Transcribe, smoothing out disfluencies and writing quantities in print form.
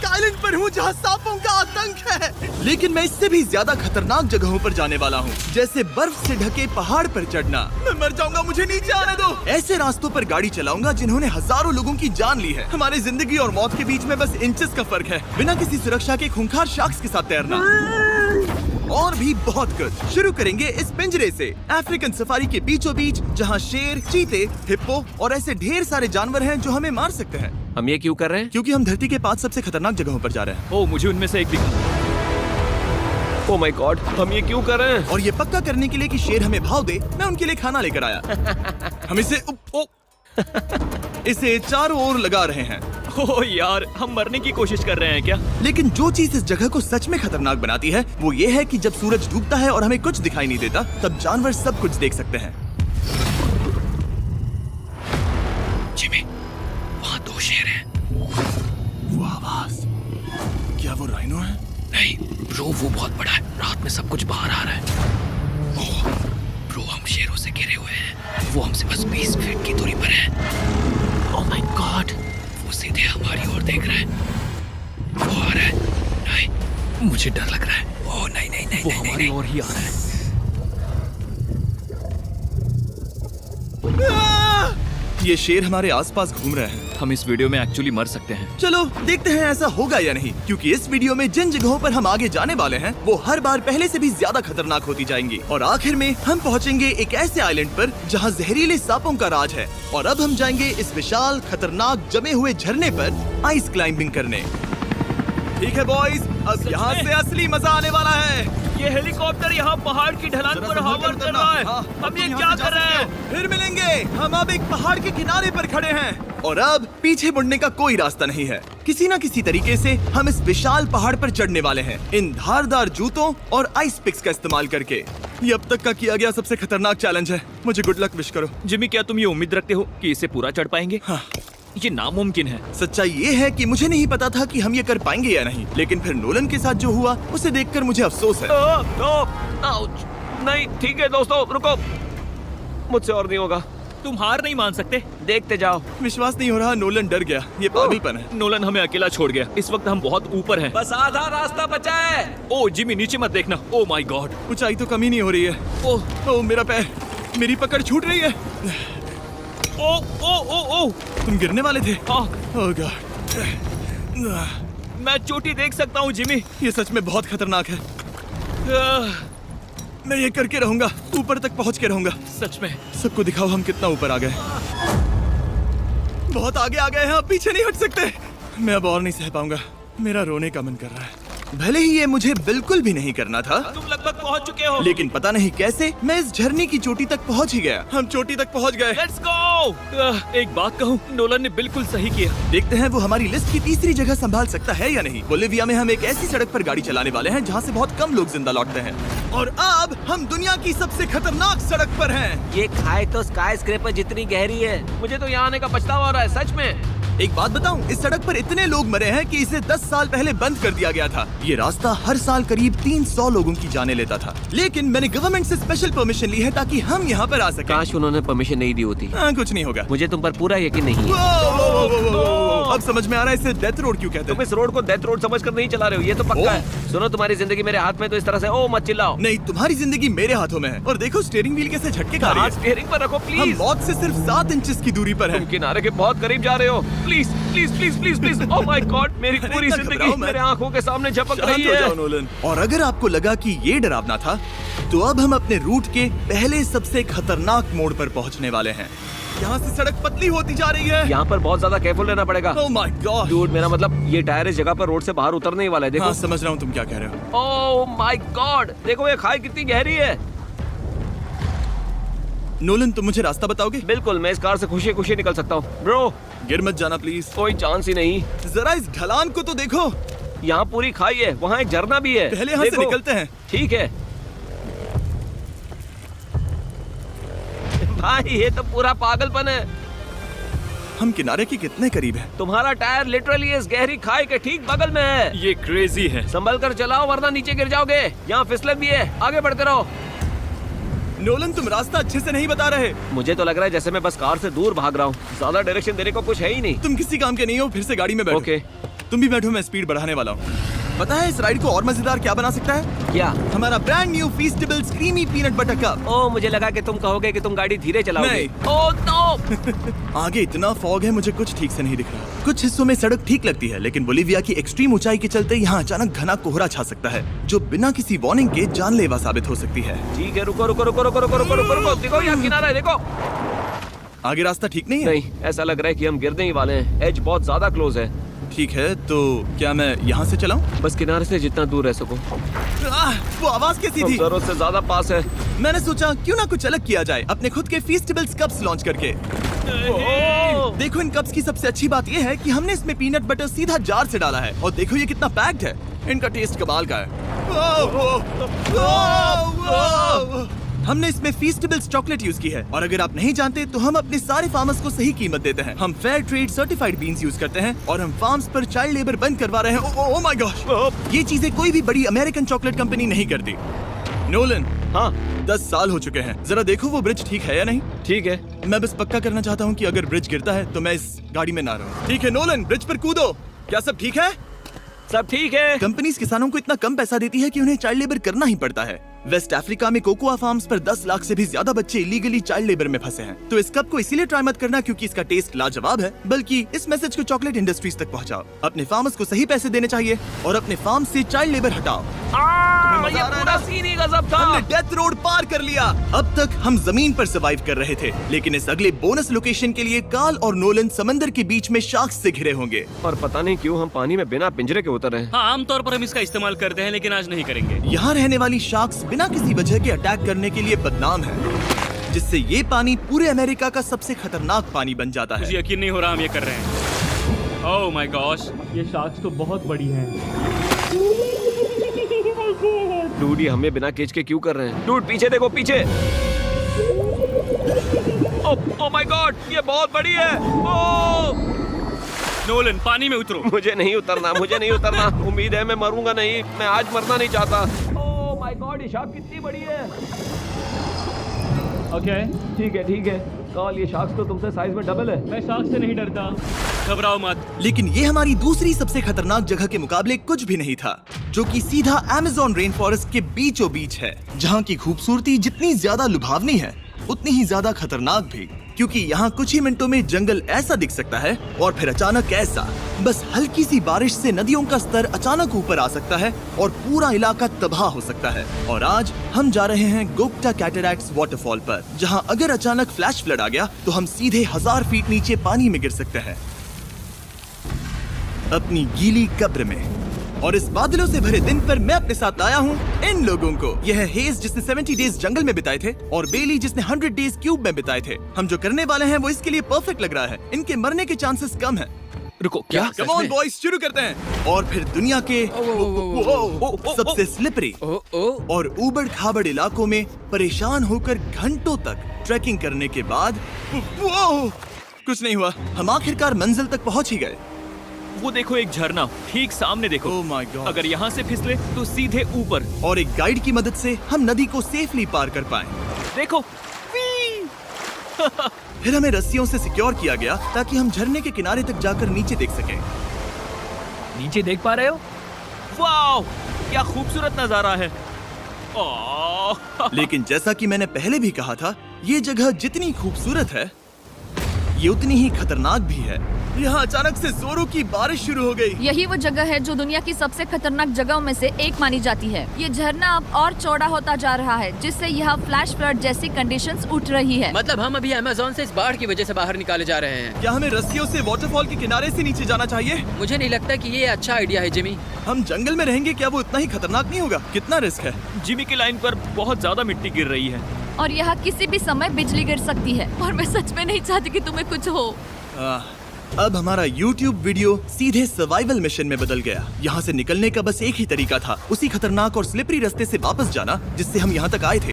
Island पर हूँ जहाँ सांपों का आतंक है, लेकिन मैं इससे भी ज्यादा खतरनाक जगहों पर जाने वाला हूँ, जैसे बर्फ से ढके पहाड़ पर चढ़ना। मैं मर जाऊंगा, मुझे नीचे आने दो। ऐसे रास्तों पर गाड़ी चलाऊंगा जिन्होंने हजारों लोगों की जान ली है। हमारी जिंदगी और मौत के बीच में बस इंचेस का फर्क है। बिना किसी सुरक्षा के खूंखार शार्क्स के साथ तैरना और भी बहुत कुछ। शुरू करेंगे इस पिंजरे से, अफ्रीकन सफारी के बीचों बीच, जहाँ शेर, चीते, हिप्पो और ऐसे ढेर सारे जानवर हैं जो हमें मार सकते हैं। हम ये क्यों कर रहे हैं? क्योंकि हम धरती के 5 सबसे खतरनाक जगहों पर जा रहे हैं। ओह, मुझे उनमें से एक दिखा। ओह माय गॉड, हम ये क्यों कर रहे हैं? और ये पक्का करने के लिए कि शेर हमें भाव दे, मैं उनके लिए खाना लेकर आया। हम इसे चारों ओर लगा रहे हैं। ओह यार, हम मरने की कोशिश कर रहे हैं क्या? लेकिन जो चीज इस जगह को सच में खतरनाक बनाती है वो ये है कि जब सूरज डूबता है और हमें कुछ दिखाई नहीं देता, तब जानवर सब कुछ देख सकते हैं। जिमी, वहाँ 2 शेर हैं। वो आवाज, क्या वो राइनो है? नहीं ब्रो, वो बहुत बड़ा है। रात में सब कुछ बाहर आ रहा है। ओह ब्रो, हम शेरों से घिरे हुए हैं। वो हमसे बस 20 फीट की दूरी पर है। ओह माय गॉड, वो सीधे हमारी ओर देख रहा है। वो आ रहा है। नहीं, मुझे डर लग रहा है। ओह नहीं नहीं नहीं, वो नहीं, हमारी ओर ही आ रहा है। ये शेर हमारे आसपास घूम रहे हैं। हम इस वीडियो में एक्चुअली मर सकते हैं। चलो देखते हैं ऐसा होगा या नहीं, क्योंकि इस वीडियो में जिन जगहों पर हम आगे जाने वाले हैं वो हर बार पहले से भी ज्यादा खतरनाक होती जाएंगी। और आखिर में हम पहुंचेंगे एक ऐसे आइलैंड पर जहां जहरीले सांपों का राज है। और अब हम जाएंगे इस विशाल खतरनाक जमे हुए झरने पर आइस क्लाइंबिंग करने। ठीक है बॉयज, अब यहाँ से असली मजा आने वाला है। ये हेलीकॉप्टर यहाँ पहाड़ की ढलान पर हॉवर कर रहा है। हम ये क्या कर रहे हैं? फिर मिलेंगे। हम अब एक पहाड़ के किनारे पर खड़े हैं और अब पीछे मुड़ने का कोई रास्ता नहीं है। किसी न किसी तरीके से हम इस विशाल पहाड़ पर चढ़ने वाले हैं, इन धारदार जूतों और आइस पिक्स का इस्तेमाल करके। ये अब तक का किया गया सबसे खतरनाक चैलेंज है। मुझे गुड लक विश करो। जिमी, क्या तुम ये उम्मीद रखते हो कि इसे पूरा चढ़ पाएंगे? हाँ। ये नामुमकिन है। सच्चाई ये है कि मुझे नहीं पता था कि हम ये कर पाएंगे या नहीं, लेकिन फिर नोलन के साथ जो हुआ उसे देखकर मुझे अफसोस है। आउच। नहीं ठीक है दोस्तों, रुको, मुझसे और नहीं होगा। तुम हार नहीं मान सकते। देखते जाओ। विश्वास नहीं हो रहा, नोलन डर गया। ये पागलपन है। नोलन हमें अकेला छोड़ गया। इस वक्त हम बहुत ऊपर हैं। बस आधा रास्ता बचा है। ओह जिमी, नीचे मत देखना। ओह माय गॉड, ऊंचाई तो कमी नहीं हो रही है। ओह मेरा पैर, मेरी पकड़ छूट रही है। ओह ओह ओह ओह, तुम गिरने वाले थे। हाँ, ओह गॉड, मैं चोटी देख सकता हूँ जिमी। ये सच में बहुत खतरनाक है। मैं ये करके रहूंगा, ऊपर तक पहुंच के रहूंगा। सच में। सबको दिखाओ हम कितना ऊपर आ गए। बहुत आगे आ गए हैं, अब पीछे नहीं हट सकते। मैं अब और नहीं सह पाऊंगा, मेरा रोने का मन कर रहा है। भले ही ये मुझे बिल्कुल भी नहीं करना था, तुम लगभग पहुंच चुके हो। लेकिन पता नहीं कैसे मैं इस झरने की चोटी तक पहुंच ही गया। हम चोटी तक पहुंच गए। Let's go. एक बात कहूँ, नोलन ने बिल्कुल सही किया। देखते हैं वो हमारी लिस्ट की तीसरी जगह संभाल सकता है या नहीं। बोलिविया में हम एक ऐसी सड़क पर गाड़ी चलाने वाले हैं जहाँ से बहुत कम लोग जिंदा लौटते हैं। और अब हम दुनिया की सबसे खतरनाक सड़क पर हैं। ये खाई तो स्काई स्क्रैपर जितनी गहरी है। मुझे तो यहाँ आने का पछतावा हो रहा है, सच में। एक बात बताऊं, इस सड़क पर इतने लोग मरे हैं कि इसे 10 साल पहले बंद कर दिया गया था। ये रास्ता हर साल करीब 300 लोगों की जाने लेता था, लेकिन मैंने गवर्नमेंट से स्पेशल परमिशन ली है ताकि हम यहाँ पर आ सकें। काश उन्होंने परमिशन नहीं दी होती। कुछ नहीं होगा। मुझे तुम पर पूरा यकीन नहीं है। अब समझ में आ रहा है इसे डेथ रोड क्यों कहते तुम हैं। इस रोड को डेथ रोड समझकर नहीं चला रहे हो, ये तो पक्का है। सुनो, तुम्हारी जिंदगी मेरे हाथ में, तो इस तरह से ओ मत चिल्लाओ। नहीं, तुम्हारी जिंदगी मेरे हाथों में है। और देखो स्टीयरिंग व्हील कैसे झटके खा रही है। स्टीयरिंग पर रखो हम प्लीज। मौत से सिर्फ 7 इंचेस की दूरी पर तुम हैं। किनारे के बहुत करीब जा रहे हो। Please please please please please. Oh my God, मेरी पूरी इतना जिंदगी घबराओ मत। मेरे आंखों के सामने झपक शांत रही हो है। जाओ नोलन। और अगर आपको लगा कि ये डरावना था, तो अब हम अपने रूट के पहले सबसे खतरनाक मोड़ पर पहुंचने वाले हैं। यहाँ से सड़क पतली होती जा रही है। यहाँ पर बहुत ज्यादा केयरफुल रहना पड़ेगा। Oh my God. डूड, मेरा मतलब ये टायर इस जगह पर रोड से बाहर उतरने ही वाला है। देखो। हाँ समझ रहा हूँ तुम क्या कह रहे हो। ओह माय गॉड, देखो ये खाई कितनी गहरी है। नोलन, तुम मुझे रास्ता बताओगे? बिल्कुल, मैं इस कार से खुशी खुशी निकल सकता हूँ। ब्रो, गिर मत जाना प्लीज। कोई चांस ही नहीं। जरा इस ढलान को तो देखो। यहाँ पूरी खाई है, वहाँ एक झरना भी है। पहले यहाँ से देखो। निकलते हैं। ठीक है भाई, ये तो पूरा पागलपन है। हम किनारे के कितने करीब हैं? तुम्हारा टायर लिटरली इस गहरी खाई के ठीक बगल में है। ये क्रेजी है। संभल कर चलाओ वरना नीचे गिर जाओगे। यहाँ फिसलन भी है, आगे बढ़ते रहो। नोलन, तुम रास्ता अच्छे से नहीं बता रहे। मुझे तो लग रहा है जैसे मैं बस कार से दूर भाग रहा हूँ। ज्यादा डायरेक्शन देने को कुछ है ही नहीं। तुम किसी काम के नहीं हो, फिर से गाड़ी में बैठो। ओके। तुम भी बैठो, मैं स्पीड बढ़ाने वाला हूँ। पता है इस राइड को और मजेदार क्या बना सकता है? क्या? हमारा brand new Feastable creamy peanut butter cup. ओ, मुझे लगा कि तुम कहोगे कि तुम गाड़ी धीरे चलाओगे। नहीं। Oh no! आगे इतना फॉग है, मुझे कुछ ठीक से नहीं दिख रहा। कुछ हिस्सों में सड़क ठीक लगती है, लेकिन बोलीविया की एक्सट्रीम ऊंचाई के चलते यहाँ अचानक घना कोहरा छा सकता है, जो बिना किसी वार्निंग के जानलेवा साबित हो सकती है। ठीक है, रुको रुको रुको रुको रुको रुको रुको रुको, देखो यहाँ किनारा है, देखो। आगे रास्ता ठीक नहीं है? नहीं, ऐसा लग रहा है कि हम गिरने ही वाले हैं। एज बहुत ज्यादा क्लोज है। ठीक है, तो क्या मैं यहाँ से चलाऊं? बस किनारे से जितना दूर रह सको। वो आवाज कैसी हम थी? जरूरत से ज्यादा पास है। मैंने सोचा क्यों ना कुछ अलग किया जाए, अपने खुद के फीस्टेबल्स कप्स लॉन्च करके। देखो इन कप्स की सबसे अच्छी बात ये है कि हमने इसमें पीनट बटर सीधा जार से डाला है, और देखो ये कितना पैक्ड है। इनका टेस्ट कमाल का है। हमने इसमें फीस्टेबल्स चॉकलेट यूज की है, और अगर आप नहीं जानते तो हम अपने सारे फार्मर्स को सही कीमत देते हैं। हम fair trade certified beans use करते हैं, और हम फार्म्स पर चाइल्ड लेबर बंद करवा रहे हैं। ओह माय गॉश, ये चीजें कोई भी बड़ी अमेरिकन चॉकलेट कंपनी नहीं करती। नोलन, हाँ 10 साल हो चुके हैं, जरा देखो वो ब्रिज ठीक है या नहीं। ठीक है। मैं बस पक्का करना चाहता हूँ कि अगर ब्रिज गिरता है तो मैं इस गाड़ी में ना रहूं। ठीक है नोलन, ब्रिज पर कूदो। क्या सब ठीक है? सब ठीक है। कंपनीज किसानों को इतना कम पैसा देती है कि उन्हें चाइल्ड लेबर करना ही पड़ता है। वेस्ट अफ्रीका में कोकोआ फार्म्स पर 10 लाख से भी ज्यादा बच्चे इलीगली चाइल्ड लेबर में फंसे हैं। तो इस कप को इसीलिए ट्राई मत करना क्योंकि इसका टेस्ट लाजवाब है, बल्कि इस मैसेज को चॉकलेट इंडस्ट्रीज तक पहुंचाओ। अपने फार्मर्स को सही पैसे देने चाहिए और अपने फार्म से चाइल्ड लेबर हटाओ। ये पूरा सीन ही गजब था। हमने डेथ रोड पार कर लिया। अब तक हम जमीन पर सर्वाइव कर रहे थे, लेकिन इस अगले बोनस लोकेशन के लिए कार्ल और नोलन समंदर के बीच में शार्क्स से घिरे होंगे। और पता नहीं क्यों हम पानी में बिना पिंजरे के उतर रहे हैं। हाँ, आमतौर पर हम इसका इस्तेमाल करते हैं, लेकिन आज नहीं करेंगे। यहाँ रहने वाली शार्क्स बिना किसी वजह के अटैक करने के लिए बदनाम है, जिससे ये पानी पूरे अमेरिका का सबसे खतरनाक पानी बन जाता मुझे है। यकीन नहीं हो रहा हम ये कर रहे हैं। ओह माय गॉश, ये शार्क्स तो बहुत बड़ी हैं। डूड, ये हमें बिना केज के क्यों कर रहे हैं? डूड पीछे देखो, पीछे। ओह माय गॉड, ये बहुत बड़ी है। ओह नोलन, पानी में उतरो। मुझे नहीं उतरना, मुझे नहीं उतरना। उम्मीद है मैं मरूंगा नहीं। मैं आज मरना नहीं चाहता। ओह माय गॉड, ये शार्क कितनी बड़ी है। ओके, ठीक है ठीक है। कार्ल, ये शार्क्स तो तुमसे साइज में डबल है। मैं शार्क से नहीं डरता, घबराओ मत। लेकिन ये हमारी दूसरी सबसे खतरनाक जगह के मुकाबले कुछ भी नहीं था, जो कि सीधा अमेज़न रेन फॉरेस्ट के बीचों बीच है, जहाँ की खूबसूरती जितनी ज्यादा लुभावनी है उतनी ही ज्यादा खतरनाक भी, क्योंकि यहाँ कुछ ही मिनटों में जंगल ऐसा दिख सकता है और फिर अचानक ऐसा। बस हल्की सी बारिश से नदियों का स्तर अचानक ऊपर आ सकता है और पूरा इलाका तबाह हो सकता है। और आज हम जा रहे हैं गोक्टा कैटरैक्ट्स वाटरफॉल पर, जहाँ अगर अचानक फ्लैश फ्लड आ गया तो हम सीधे 1000 फीट नीचे पानी में गिर सकते हैं, अपनी गीली कब्र में। और इस बादलों से भरे दिन पर मैं अपने साथ लाया हूँ इन लोगों को। यह है हेज जिसने 70 डेज जंगल में बिताए थे, और बेली जिसने 100 डेज क्यूब में बिताए थे। हम जो करने वाले हैं वो इसके लिए परफेक्ट लग रहा है। इनके मरने के चांसेस कम हैं। रुको, क्या? कम ऑन बॉयज, शुरू करते हैं। और फिर दुनिया के सबसे स्लिपरी और ऊबड़ खाबड़ इलाकों में परेशान होकर घंटों तक ट्रैकिंग करने के बाद कुछ नहीं हुआ, हम आखिरकार मंजिल तक पहुंच ही गए। वो देखो, एक झरना ठीक सामने देखो। Oh my God! अगर यहाँ से फिसले तो सीधे ऊपर। और एक गाइड की मदद से हम नदी को सेफली पार कर पाए। देखो। फिर हमें रस्सियों से सिक्योर किया गया ताकि हम झरने के किनारे तक जाकर नीचे देख सकें। नीचे देख पा रहे हो? वाओ, क्या खूबसूरत नजारा है। ओह। लेकिन जैसा कि मैंने पहले भी कहा था, ये जगह जितनी खूबसूरत है ये उतनी ही खतरनाक भी है। यहाँ अचानक से जोरों की बारिश शुरू हो गई। यही वो जगह है जो दुनिया की सबसे खतरनाक जगहों में से एक मानी जाती है। ये झरना अब और चौड़ा होता जा रहा है, जिससे यहाँ फ्लैश फ्लड जैसी कंडीशंस उठ रही है। मतलब हम अभी अमेज़न से इस बाढ़ की वजह से बाहर निकाले जा रहे हैं। क्या हमें रस्सियों से वाटरफॉल के किनारे से नीचे जाना चाहिए? मुझे नहीं लगता कि ये अच्छा आइडिया है जिमी। हम जंगल में रहेंगे, क्या वो इतना ही खतरनाक नहीं होगा? कितना रिस्क है। जिमी की लाइन पर बहुत ज्यादा मिट्टी गिर रही है, और यहाँ किसी भी समय बिजली गिर सकती है, और मैं सच में नहीं चाहती कि तुम्हें कुछ हो। अब हमारा YouTube वीडियो सीधे सर्वाइवल मिशन में बदल गया। यहाँ से निकलने का बस एक ही तरीका था, उसी खतरनाक और स्लिपरी रास्ते से वापस जाना जिससे हम यहाँ तक आए थे।